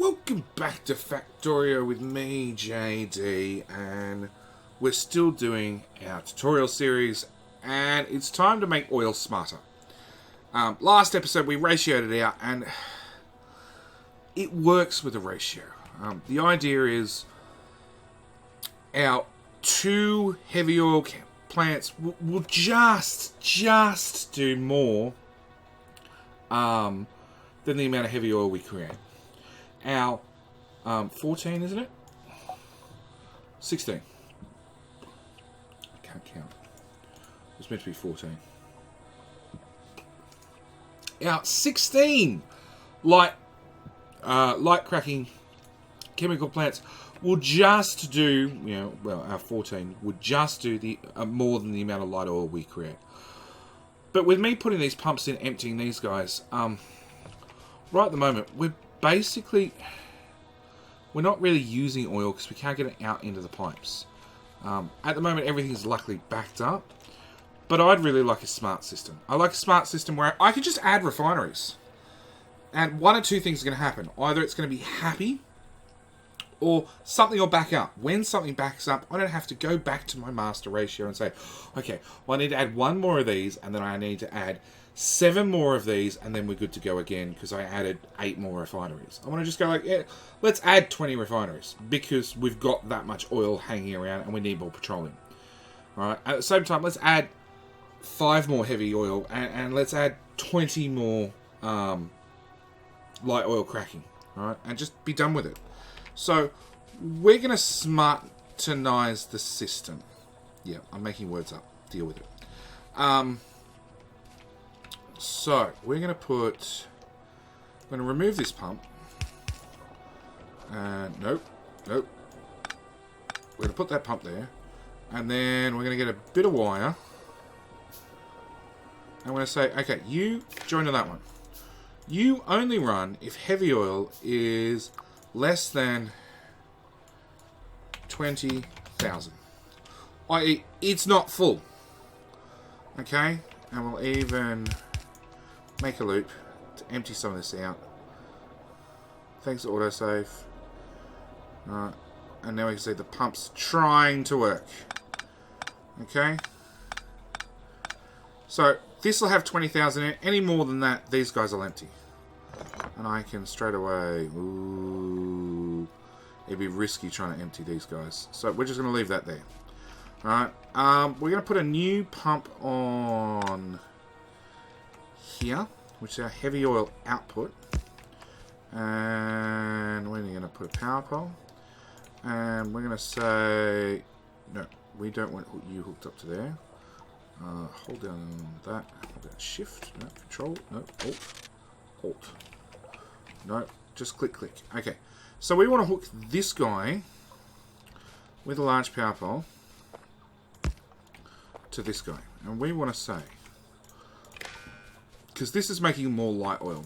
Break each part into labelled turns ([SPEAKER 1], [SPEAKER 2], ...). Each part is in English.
[SPEAKER 1] Welcome back to Factorio with me, JD, and we're still doing our tutorial series, and it's time to make oil smarter. Last episode we ratioed it out, and it works with a ratio. The idea is our two heavy oil plants will just do more than the amount of heavy oil we create. Our 14, isn't it? 16. I can't count. It's meant to be 14. Our 16 light cracking chemical plants will just do, our 14 would just do the more than the amount of light oil we create. But with me putting these pumps in, emptying these guys, right at the moment, we're not really using oil because we can't get it out into the pipes. At the moment, everything's luckily backed up, but I'd really like a smart system. I like a smart system where I could just add refineries, and one or two things are going to happen. Either it's going to be happy, or something will back up. When something backs up, I don't have to go back to my master ratio and say, okay, well, I need to add one more of these, and then I need to add 7 more of these, and then we're good to go again because I added 8 more refineries. I want to just go like, yeah, let's add 20 refineries because we've got that much oil hanging around and we need more petroleum. All right. At the same time, let's add 5 more heavy oil and let's add 20 more light oil cracking. All right, and just be done with it. So we're going to smartenize the system. Yeah, I'm making words up. Deal with it. So we're going to remove this pump. Nope. We're going to put that pump there. And then we're going to get a bit of wire. And we're going to say, okay, you join to that one. You only run if heavy oil is less than 20,000. i.e., it's not full. Okay? And we'll even make a loop to empty some of this out. Thanks to autosave. And now we can see the pump's trying to work. Okay? So this will have 20,000 in it. Any more than that, these guys will empty. And I can straight away... Ooh, it'd be risky trying to empty these guys. So we're just going to leave that there. Alright. We're going to put a new pump on here, which is our heavy oil output. And we're going to put a power pole. And we're going to say... No, we don't want you hooked up to there. Hold down that. Hold down shift. No, control. No, alt. No, just click. Okay. So we want to hook this guy with a large power pole to this guy. And we want to say, because this is making more light oil,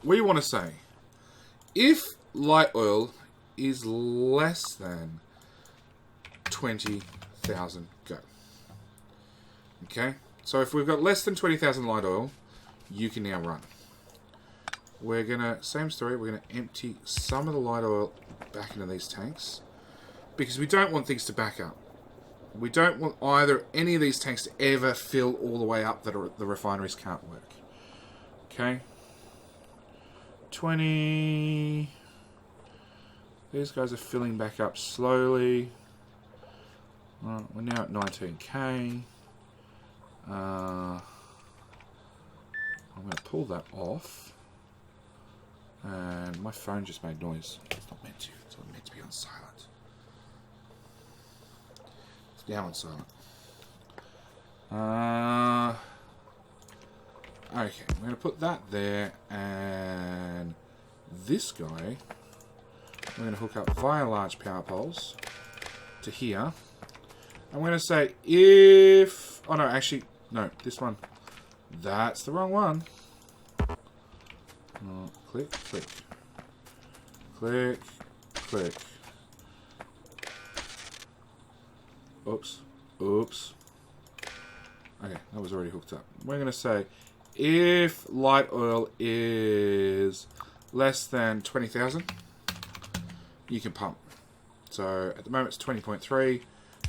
[SPEAKER 1] we want to say, if light oil is less than 20,000, go. Okay? So if we've got less than 20,000 light oil, you can now run. We're going to, same story, we're going to empty some of the light oil back into these tanks because we don't want things to back up. We don't want any of these tanks to ever fill all the way up that the refineries can't work. Okay? 20. These guys are filling back up slowly. We're now at 19k. I'm going to pull that off. And my phone just made noise. It's not meant to. It's not meant to be on silent. It's now on silent. Okay, I'm going to put that there. And this guy, we're going to hook up via large power poles to here. I'm going to say if... Oh, no, actually, no, this one. That's the wrong one. Click. Oops. Okay, that was already hooked up. We're going to say if light oil is less than 20,000, you can pump. So at the moment it's 20.3.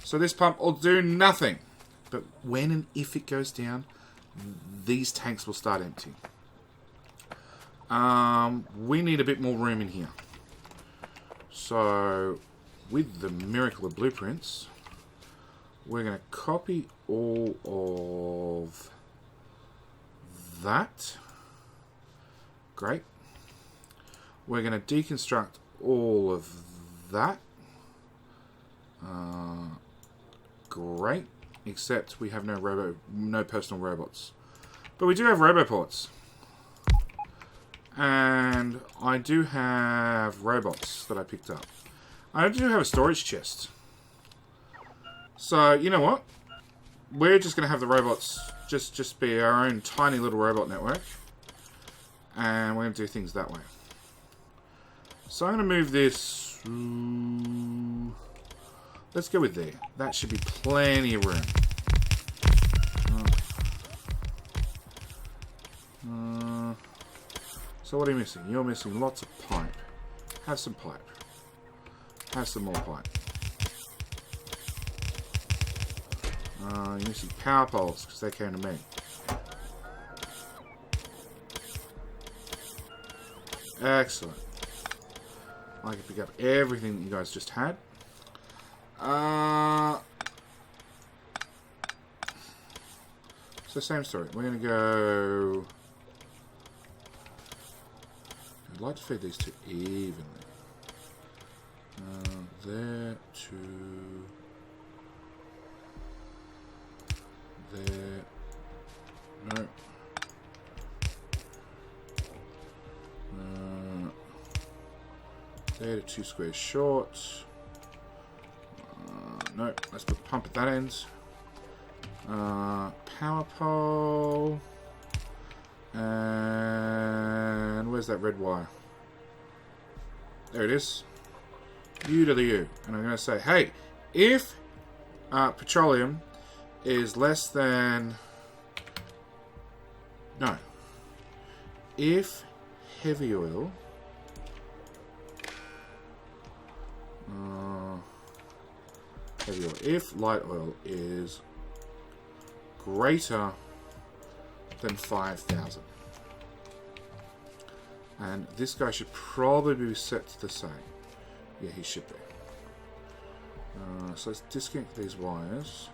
[SPEAKER 1] So this pump will do nothing. But when and if it goes down, these tanks will start emptying. We need a bit more room in here. So with the miracle of blueprints, we're going to copy all of that. Great. We're going to deconstruct all of that. Great. Except we have no personal robots. But we do have roboports. And I do have robots that I picked up. I do have a storage chest. So, you know what? We're just going to have the robots just be our own tiny little robot network. And we're going to do things that way. So I'm going to move this. Let's go with there. That should be plenty of room. So what are you missing? You're missing lots of pipe. Have some pipe. Have some more pipe. You're missing power poles because they came to me. Excellent. I can pick up everything that you guys just had. So same story. We're going to go... I'd like to feed these two evenly. There to... There... No. There to 2 squares short. No, let's put the pump at that end. Power pole. And where's that red wire? There it is. U to the U. And I'm going to say, hey, if petroleum is less than... No. If heavy oil... heavy oil. If light oil is greater than 5,000. And this guy should probably be set to the same. Yeah, he should be. So let's disconnect these wires.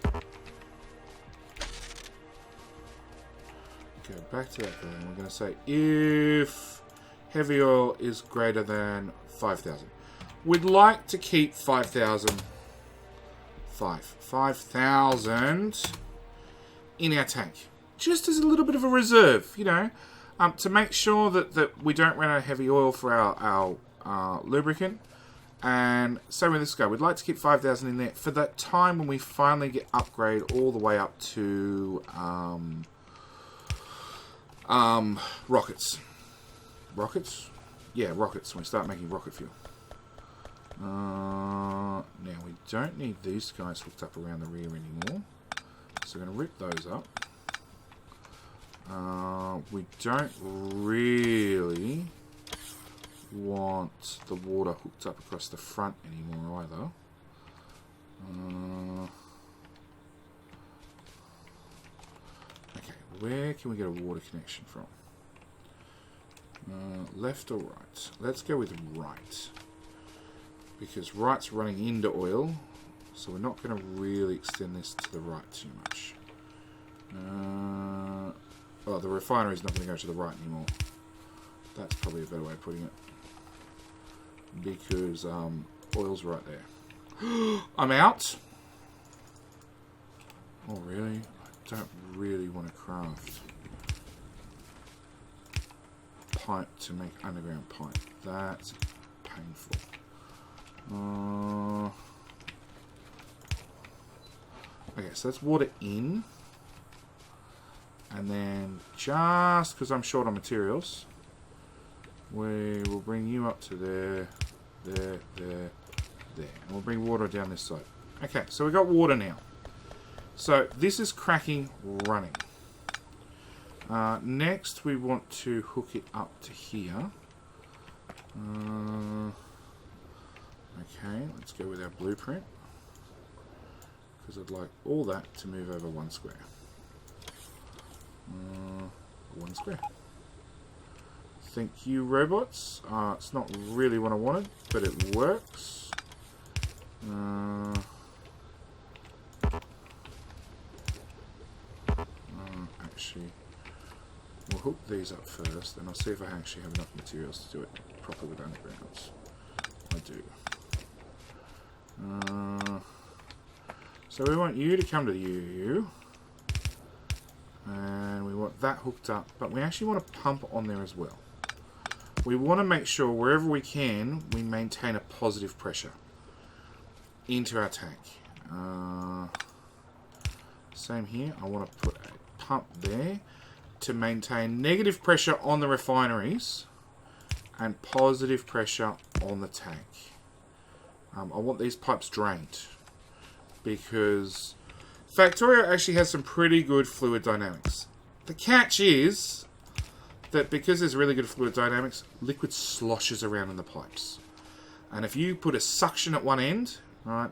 [SPEAKER 1] Go back to that guy and we're going to say if heavy oil is greater than 5,000. We'd like to keep 5,000 in our tank. Just as a little bit of a reserve, you know, to make sure that we don't run out of heavy oil for our lubricant. And same with this guy. We'd like to keep 5,000 in there for that time when we finally get upgrade all the way up to rockets. Rockets? Yeah, rockets. When we start making rocket fuel. Now, we don't need these guys hooked up around the rear anymore. So we're going to rip those up. We don't really want the water hooked up across the front anymore either. Okay, where can we get a water connection from? Left or right? Let's go with right. Because right's running into oil, so we're not going to really extend this to the right too much. Oh, the refinery's not going to go to the right anymore. That's probably a better way of putting it. Because oil's right there. I'm out. Oh, really? I don't really want to craft pipe to make underground pipe. That's painful. Okay, so let's water in. And then, just because I'm short on materials, we will bring you up to there. And we'll bring water down this side. Okay, so we've got water now. So this is cracking, running. Next, we want to hook it up to here. Okay, let's go with our blueprint. Because I'd like all that to move over 1 square. 1 square. Thank you, robots. It's not really what I wanted, but it works. Actually, we'll hook these up first, and I'll see if I actually have enough materials to do it properly with undergrounds. I do. So we want you to come to you. And we want that hooked up, but we actually want to pump on there as well. We want to make sure wherever we can, we maintain a positive pressure into our tank. Same here, I want to put a pump there to maintain negative pressure on the refineries and positive pressure on the tank. I want these pipes drained because Factorio actually has some pretty good fluid dynamics. The catch is that because there's really good fluid dynamics, liquid sloshes around in the pipes. And if you put a suction at one end, right,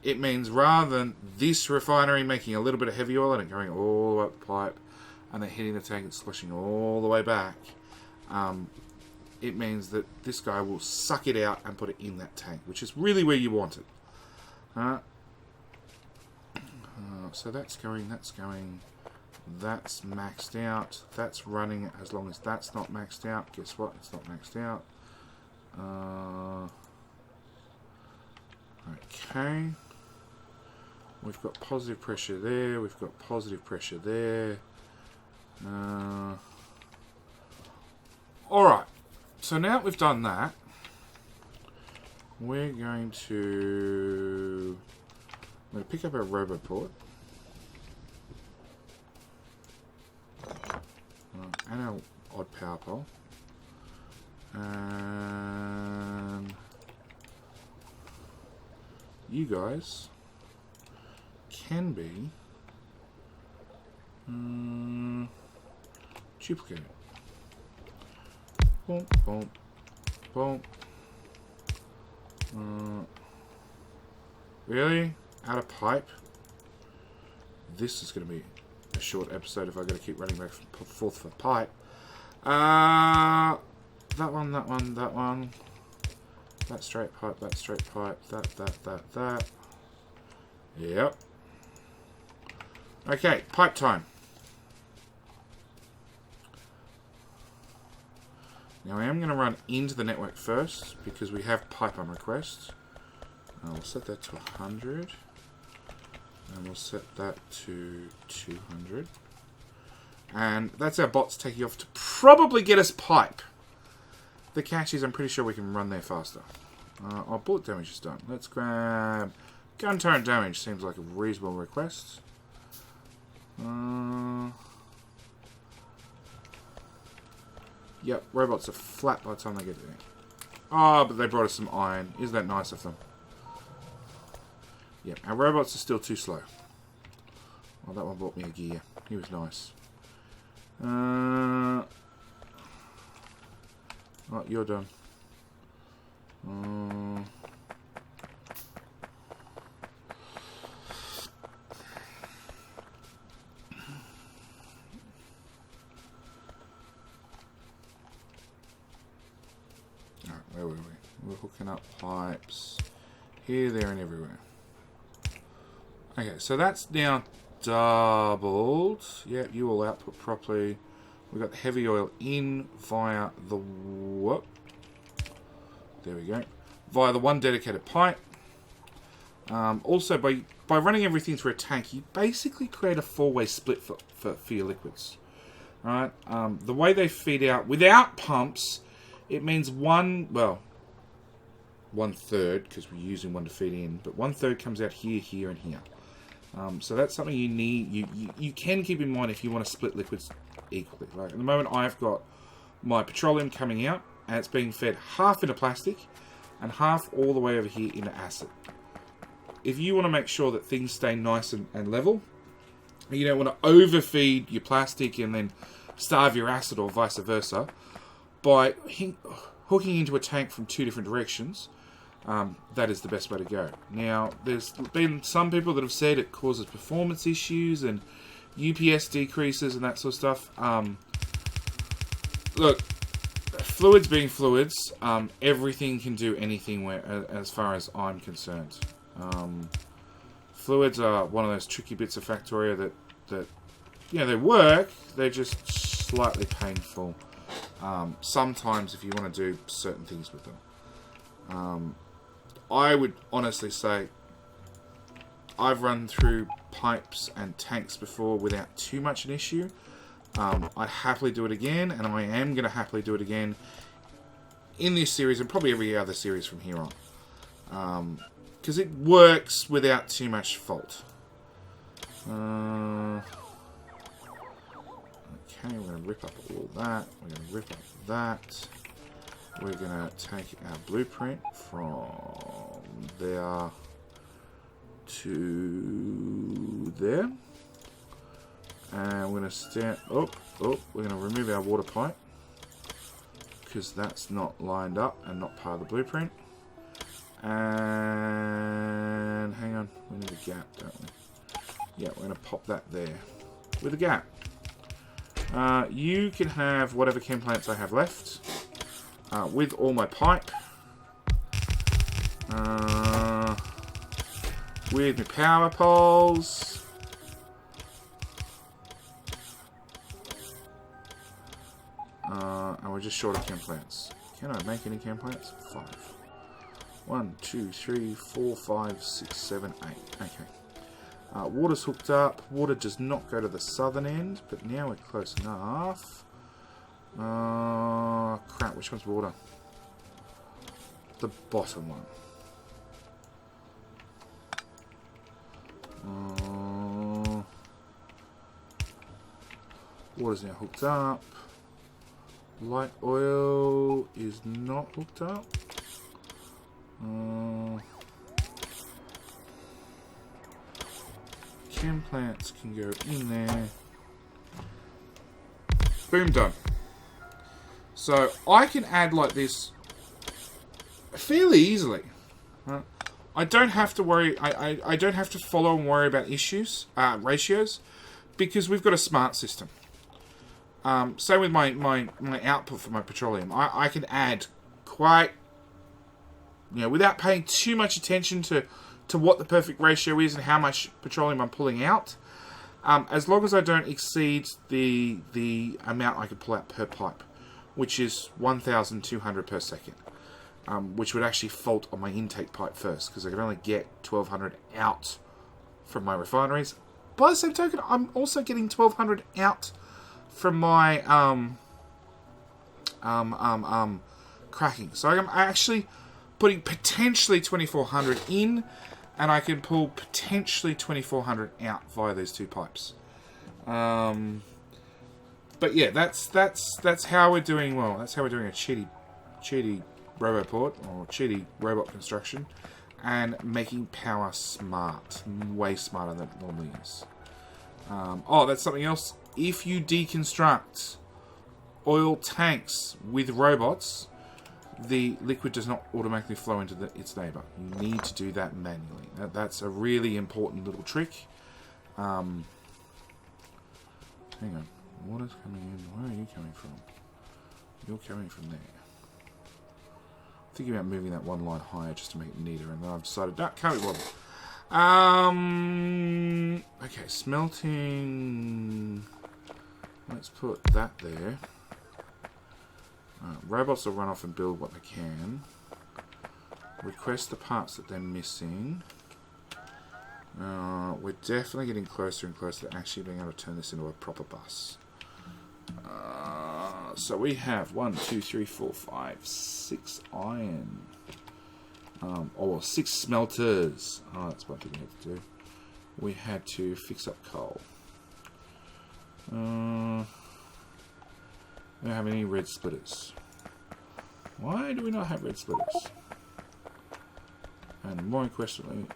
[SPEAKER 1] it means rather than this refinery making a little bit of heavy oil and it going all the way up the pipe and then hitting the tank and sloshing all the way back, it means that this guy will suck it out and put it in that tank, which is really where you want it. So that's going, that's maxed out, that's running as long as that's not maxed out. Guess what? It's not maxed out. Okay. We've got positive pressure there, we've got positive pressure there. Alright, so now that we've done that, we're going to pick up our roboport. And our odd power pole. And you guys can be duplicated. Boom, boom, boom. Really? Out of pipe? This is going to be a short episode if I've got to keep running back and forth for pipe. That one, that one, that one. That straight pipe, that straight pipe, that. Yep. Okay, pipe time. Now I am going to run into the network first because we have pipe on request. We'll set that to 100. And we'll set that to 200. And that's our bots taking off to probably get us pipe. The catch is I'm pretty sure we can run there faster. Our bullet damage is done. Let's grab gun turret damage. Seems like a reasonable request. Yep, robots are flat by the time they get there. Oh, but they brought us some iron. Isn't that nice of them? Yep, our robots are still too slow. Oh, that one bought me a gear. He was nice. Oh, you're done. Alright, where were we? We're hooking up pipes here, there, and everywhere. Okay, so that's now doubled. Yep, you all output properly. We've got the heavy oil in via the... Whoop. There we go. Via the one dedicated pipe. Also, by running everything through a tank, you basically create a four-way split for your liquids. Right? The way they feed out without pumps, it means one third, because we're using one to feed in, but 1/3 comes out here, here, and here. So that's something you need. You can keep in mind if you want to split liquids equally. Like at the moment, I've got my petroleum coming out, and it's being fed half into plastic, and half all the way over here into acid. If you want to make sure that things stay nice and level, You don't want to overfeed your plastic and then starve your acid, or vice versa, by hooking into a tank from 2 different directions. That is the best way to go. Now, there's been some people that have said it causes performance issues and UPS decreases and that sort of stuff. Look, fluids being fluids, everything can do anything as far as I'm concerned. Fluids are one of those tricky bits of Factorio that they work, they're just slightly painful. Sometimes if you want to do certain things with them. I would honestly say I've run through pipes and tanks before without too much an issue. I'd happily do it again, and I am going to happily do it again in this series and probably every other series from here on. Because it works without too much fault. Okay, we're going to rip up all that. We're going to rip up that. We're going to take our blueprint from there to there. And we're going to stand... we're going to remove our water pipe, because that's not lined up and not part of the blueprint. And hang on, we need a gap, don't we? Yeah, we're going to pop that there with a gap. You can have whatever chem plants I have left with all my pipe, with my power poles. And we're just short of chem plants. Can I make any chem plants? 5. 1, 2, 3, 4, 5, 6, 7, 8. Okay. Water's hooked up. Water does not go to the southern end, but now we're close enough. Crap, which one's water? The bottom one. Water's now hooked up. Light oil is not hooked up. Chem plants can go in there. Boom, done. So I can add like this fairly easily. I don't have to worry. I don't have to follow and worry about ratios, because we've got a smart system. Same with my output for my petroleum. I can add quite, without paying too much attention to what the perfect ratio is and how much petroleum I'm pulling out. As long as I don't exceed the amount I can pull out per pipe, which is 1,200 per second. Which would actually fault on my intake pipe first, because I can only get 1,200 out from my refineries. By the same token, I'm also getting 1,200 out from my cracking. So I'm actually putting potentially 2,400 in, and I can pull potentially 2,400 out via these 2 pipes. But yeah, that's how we're doing. Well, that's how we're doing a cheaty Roboport, or cheaty robot construction, and making power smart, way smarter than it normally is. That's something else. If you deconstruct oil tanks with robots, the liquid does not automatically flow into its neighbor. You need to do that manually. That's a really important little trick. Hang on. Water's coming in. Where are you coming from? You're coming from there. Thinking about moving that one line higher just to make it neater, and then I've decided, no, can't be bothered. Okay, smelting. Let's put that there. Robots will run off and build what they can. Request the parts that they're missing. We're definitely getting closer and closer to actually being able to turn this into a proper bus. So we have 1, 2, 3, 4, 5, 6 iron. 6 smelters. That's one thing we had to do. We had to fix up coal. We don't have any red splitters. Why do we not have red splitters? And more importantly,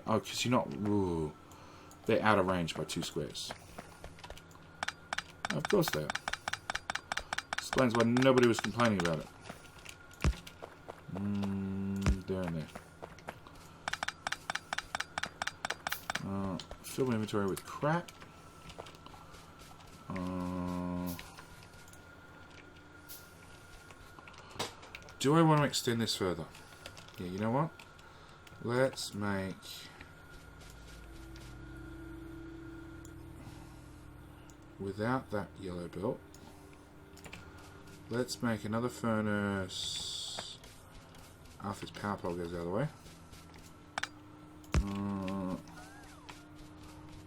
[SPEAKER 1] because you're not... Ooh, They're out of range by 2 squares. Of course they are. Explains why nobody was complaining about it. There and there. Fill my inventory with crap. Do I want to extend this further? Yeah, you know what? Let's make... without that yellow belt. Let's make another furnace after this power pole goes out of the way.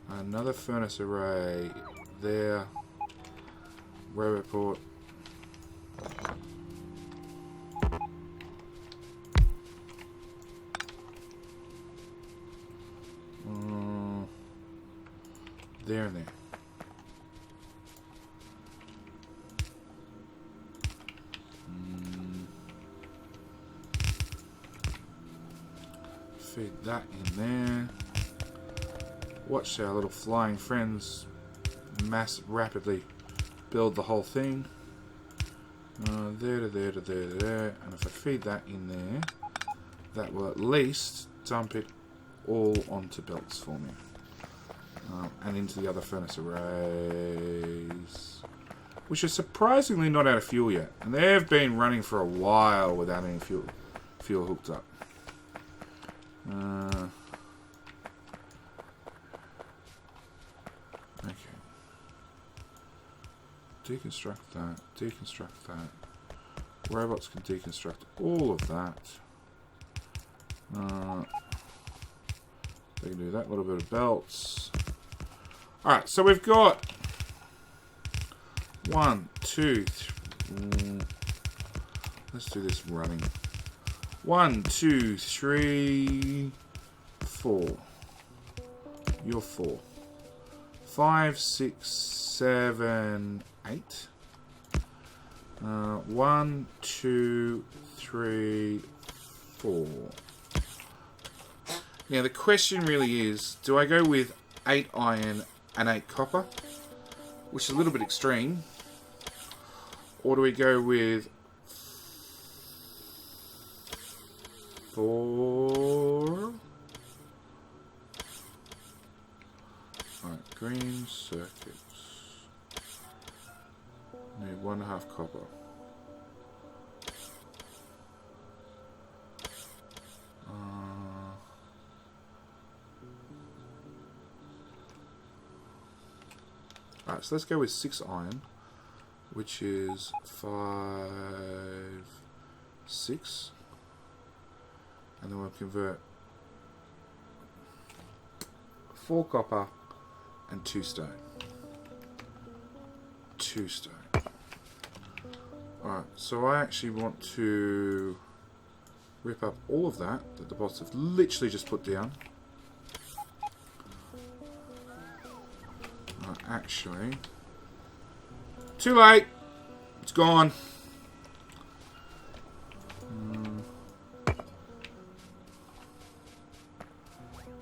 [SPEAKER 1] Another furnace array there. Robot port. There and there. Feed that in there. Watch our little flying friends rapidly build the whole thing. There to there to there to there. And if I feed that in there, that will at least dump it all onto belts for me. And into the other furnace arrays. Which are surprisingly not out of fuel yet. And they've been running for a while without any fuel hooked up. Okay. Deconstruct that. Deconstruct that. Robots can deconstruct all of that. They can do that little bit of belts. Alright, so we've got 1, 2, 3. Let's do this running. 1, 2, 3, 4. You're 4. 5, 6, 7, 8. 1, 2, 3, 4. Now the question really is, do I go with 8 iron and 8 copper, which is a little bit extreme, or do we go with 4? Alright, green circuits. Need 1.5 copper. Alright, so let's go with 6 iron, which is 5, 6. And then we'll convert 4 copper and 2 stone. 2 stone. Alright, so I actually want to rip up all of that the bots have literally just put down. Actually, too late. It's gone.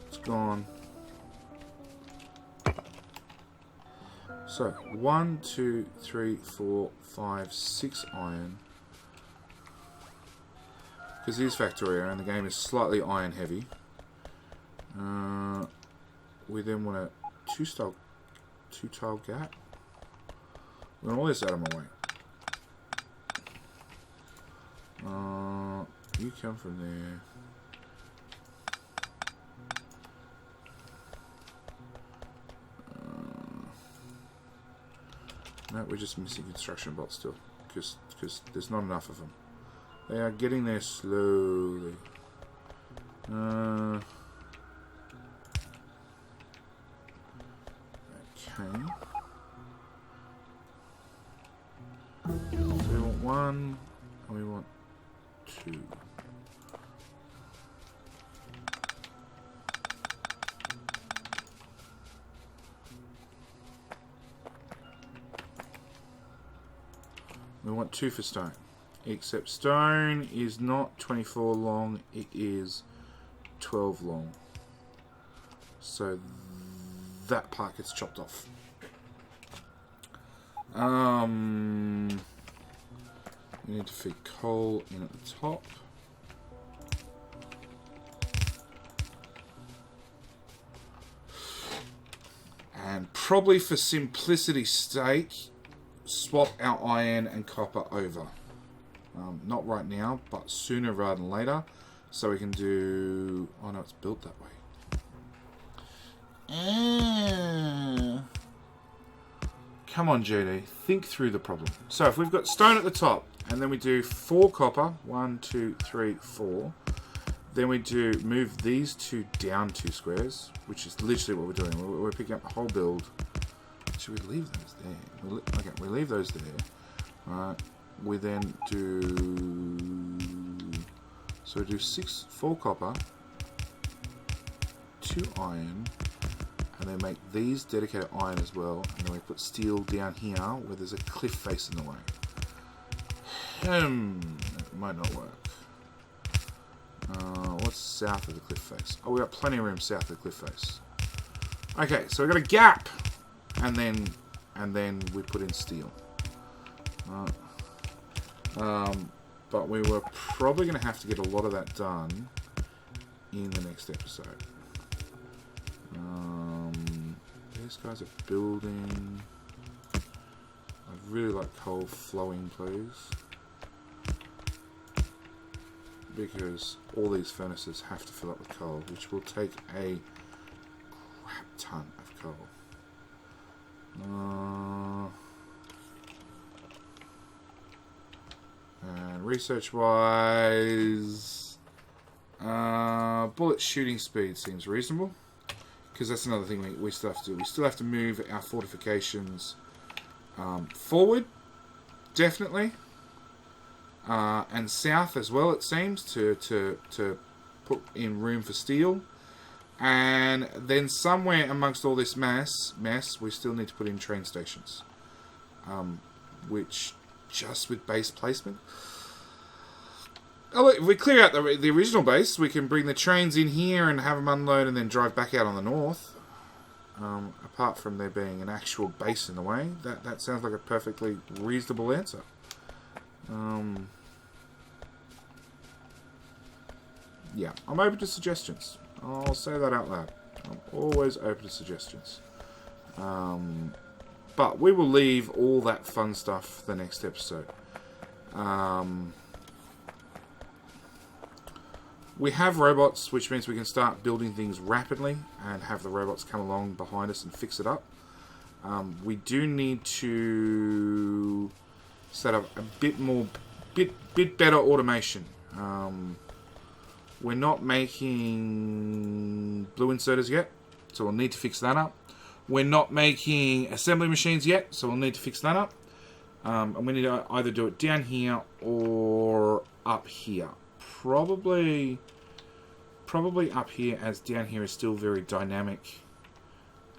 [SPEAKER 1] It's gone. So 1, 2, 3, 4, 5, 6 iron. Because it is Factorio and the game is slightly iron heavy. We then want a 2-tile gap. We want all this out of my way. You come from there. No, we're just missing construction bots still, because there's not enough of them. They are getting there slowly. Okay. So we want 1, and we want 2. We want 2 for stone. Except stone is not 24 long, it is 12 long. So that part gets chopped off. We need to feed coal in at the top. And probably for simplicity's sake, swap our iron and copper over. Not right now, but sooner rather than later. So we can do... Oh no, it's built that way. Come on, JD. Think through the problem. So if we've got stone at the top, and then we do 4 copper. 1, 2, 3, 4. Then we do move these 2 down 2 squares, which is literally what we're doing. We're picking up the whole build. Should we leave those there? Okay, we leave those there. Alright. We then do... So we do 4 copper, 2 iron, and then make these dedicated iron as well. And then we put steel down here where there's a cliff face in the way. That might not work. What's south of the cliff face? Oh, we got plenty of room south of the cliff face. Okay, so we got a gap, and then we put in steel. But we were probably going to have to get a lot of that done in the next episode. These guys are building. I'd really like coal flowing, please. Because all these furnaces have to fill up with coal, which will take a crap ton of coal. And research-wise, bullet shooting speed seems reasonable, because that's another thing we still have to do. We still have to move our fortifications forward, definitely. And south as well, it seems, to put in room for steel. And then somewhere amongst all this mess, we still need to put in train stations. Which, just with base placement... Oh, look, if we clear out the original base, we can bring the trains in here and have them unload and then drive back out on the north. Apart from there being an actual base in the way, that sounds like a perfectly reasonable answer. Yeah, I'm open to suggestions. I'll say that out loud. I'm always open to suggestions. But we will leave all that fun stuff for the next episode. We have robots, which means we can start building things rapidly and have the robots come along behind us and fix it up. We do need to set up a bit better automation. We're not making blue inserters yet, so we'll need to fix that up. We're not making assembly machines yet, so we'll need to fix that up. And we need to either do it down here or up here. Probably up here, as down here is still very dynamic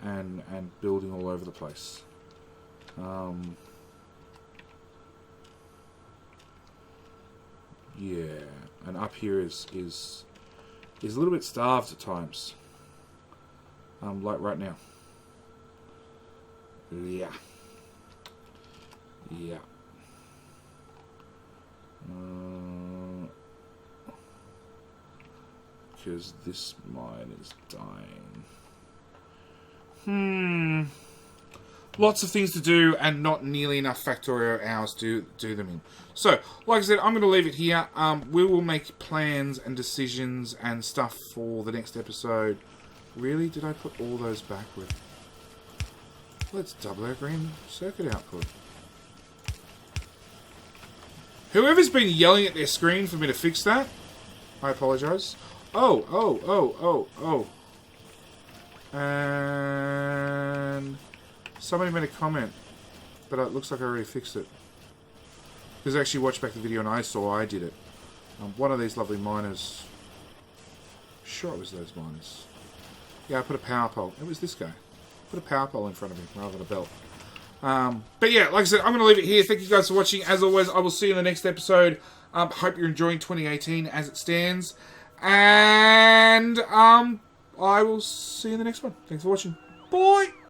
[SPEAKER 1] and building all over the place. Yeah, and up here is a little bit starved at times. Like right now. Yeah. Yeah. Because this mine is dying. Lots of things to do and not nearly enough Factorio hours to do them in. So, like I said, I'm going to leave it here. We will make plans and decisions and stuff for the next episode. Really? Did I put all those backward? Let's double our green circuit output. Whoever's been yelling at their screen for me to fix that, I apologise. Oh. And somebody made a comment, but it looks like I already fixed it. Because I actually watched back the video and I saw I did it. One of these lovely miners. Sure it was those miners. Yeah, I put a power pole. It was this guy. Put a power pole in front of me rather than a belt. But yeah, like I said, I'm going to leave it here. Thank you guys for watching. As always, I will see you in the next episode. Hope you're enjoying 2018 as it stands. And I will see you in the next one. Thanks for watching. Bye.